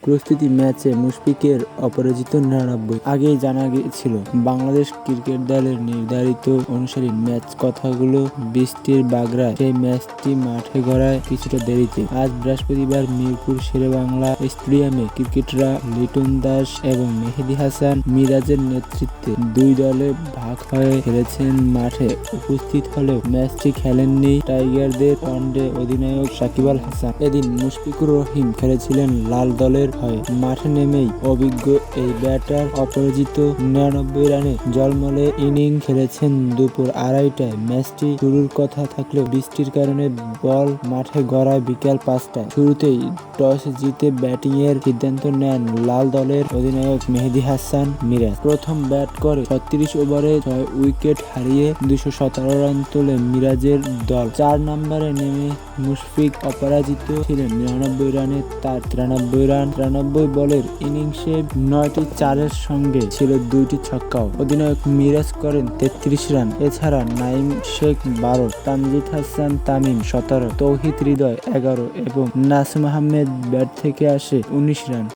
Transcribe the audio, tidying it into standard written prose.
প্রস্তুতি ম্যাচে মুশফিকের অপরাজিত ৯৯। আগেই জানা গিয়েছিল বাংলাদেশ ক্রিকেট দলের নির্ধারিত অনুসারী ম্যাচ কথাগুলো বৃষ্টির বাগড়ায় সেই ম্যাচটি মাঠে গড়ায় কিছুটা দেরিতে। আজ বৃহস্পতিবার মিরপুর শেরেবাংলা স্টেডিয়ামে ক্রিকেটাররা লিটন দাস এবং মেহেদী হাসান মিরাজের নেতৃত্বে দুই দলে ভাগ হয়ে খেলেছেন। মাঠে উপস্থিত হলেও ম্যাচটি খেলেননি টাইগারদের ওয়ানডে অধিনায়ক সাকিব আল হাসান। এদিন মুশফিকুর রহিম খেলেছিলেন লাল দলের হয়ে। মাঠে নেমেই অভিজ্ঞ এই ব্যাটার অপরাজিত ৯৯ রানে ঝলমলে ইনিংস খেলেছেন। দুপুর ২:৩০টায় ম্যাচটি শুরুর কথা থাকলেও বৃষ্টির কারণে বল মাঠে গড়ায় বিকেল ৫টায়। শুরুতেই টস জিতে ব্যাটিংয়ের সিদ্ধান্ত নেন লাল দলের অধিনায়ক মেহেদী হাসান মিরাজ। প্রথম ব্যাট করে ৩৬ ওভারে ৬ উইকেট হারিয়ে ২১৭ রান তোলে মিরাজের দল। ৪ নম্বরে নেমে মুশফিক অপরাজিত ছিলেন ৯৯ রানে। তার ৯৩ রান ৯৩ বলের ইনিংসে ৯টি চারের সঙ্গে ছিল ২টি ছক্কাও। অধিনায়ক মিরাজ করেন ৩৩ রান। এছাড়া নাঈম শেখ ১২, তানজিদ হাসান তামিম ১৭, তৌহিদ হৃদয় ১১ এবং নাসুম আহমেদ ব্যাট থেকে আসে ১৯ রান।